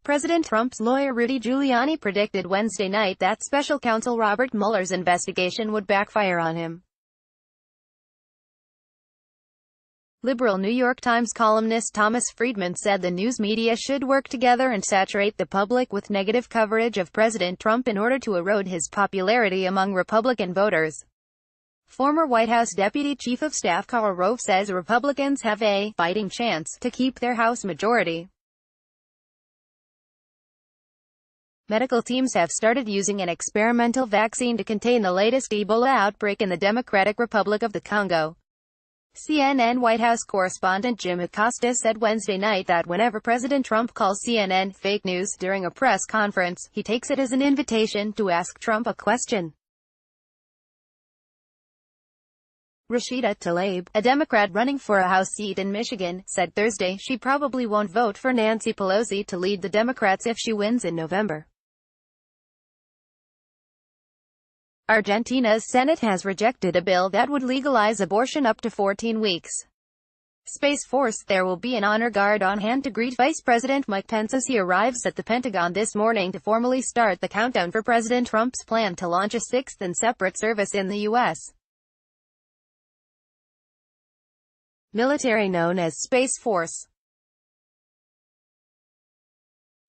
President Trump's lawyer Rudy Giuliani predicted Wednesday night that special counsel Robert Mueller's investigation would backfire on him. Liberal New York Times columnist Thomas Friedman said the news media should work together and saturate the public with negative coverage of President Trump in order to erode his popularity among Republican voters. Former White House Deputy Chief of Staff Karl Rove says Republicans have a fighting chance to keep their House majority. Medical teams have started using an experimental vaccine to contain the latest Ebola outbreak in the Democratic Republic of the Congo. CNN White House correspondent Jim Acosta said Wednesday night that whenever President Trump calls CNN fake news during a press conference, he takes it as an invitation to ask Trump a question. Rashida Tlaib, a Democrat running for a House seat in Michigan, said Thursday she probably won't vote for Nancy Pelosi to lead the Democrats if she wins in November. Argentina's Senate has rejected a bill that would legalize abortion up to 14 weeks. Space Force. There will be an honor guard on hand to greet Vice President Mike Pence as he arrives at the Pentagon this morning to formally start the countdown for President Trump's plan to launch a sixth and separate service in the U.S. military known as Space Force.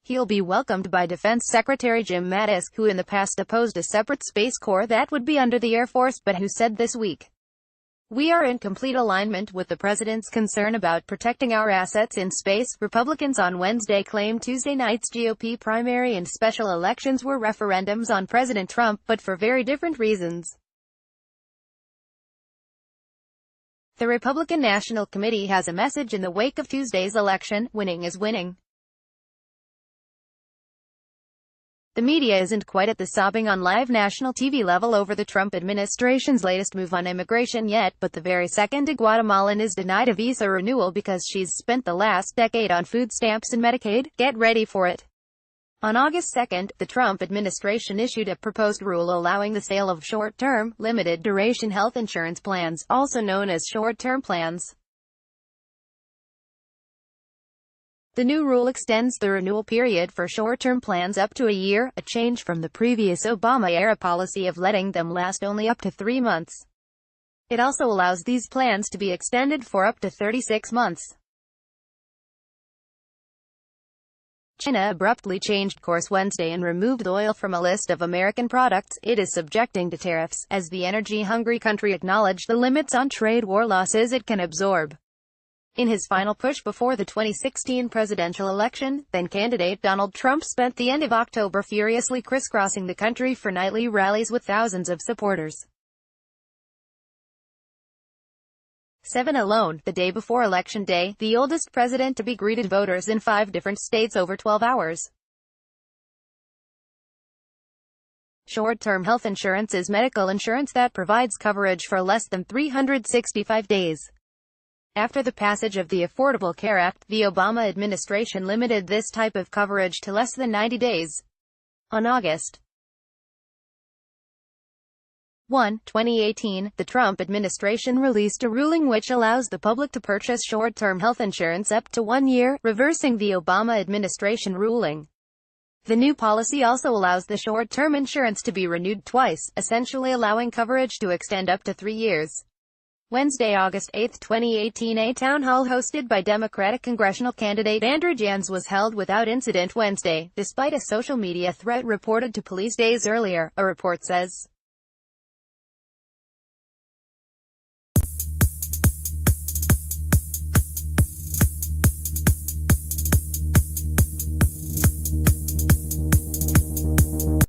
He'll be welcomed by Defense Secretary Jim Mattis, who in the past opposed a separate Space Corps that would be under the Air Force but who said this week, "We are in complete alignment with the President's concern about protecting our assets in space." Republicans on Wednesday claimed Tuesday night's GOP primary and special elections were referendums on President Trump, but for very different reasons. The Republican National Committee has a message in the wake of Tuesday's election: winning is winning. The media isn't quite at the sobbing on live national TV level over the Trump administration's latest move on immigration yet, but the very second a Guatemalan is denied a visa renewal because she's spent the last decade on food stamps and Medicaid, get ready for it. On August 2, the Trump administration issued a proposed rule allowing the sale of short-term, limited-duration health insurance plans, also known as short-term plans. The new rule extends the renewal period for short-term plans up to a year, a change from the previous Obama-era policy of letting them last only up to 3 months. It also allows these plans to be extended for up to 36 months. China abruptly changed course Wednesday and removed oil from a list of American products it is subjecting to tariffs, as the energy-hungry country acknowledged the limits on trade war losses it can absorb. In his final push before the 2016 presidential election, then-candidate Donald Trump spent the end of October furiously crisscrossing the country for nightly rallies with thousands of supporters. 7 alone, the day before Election Day, the oldest president to be greeted voters in 5 different states over 12 hours. Short-term health insurance is medical insurance that provides coverage for less than 365 days. After the passage of the Affordable Care Act, the Obama administration limited this type of coverage to less than 90 days. On August 1, 2018, the Trump administration released a ruling which allows the public to purchase short-term health insurance up to 1 year, reversing the Obama administration ruling. The new policy also allows the short-term insurance to be renewed twice, essentially allowing coverage to extend up to 3 years. Wednesday, August 8, 2018, a town hall hosted by Democratic congressional candidate Andrew Jans was held without incident Wednesday, despite a social media threat reported to police days earlier, a report says.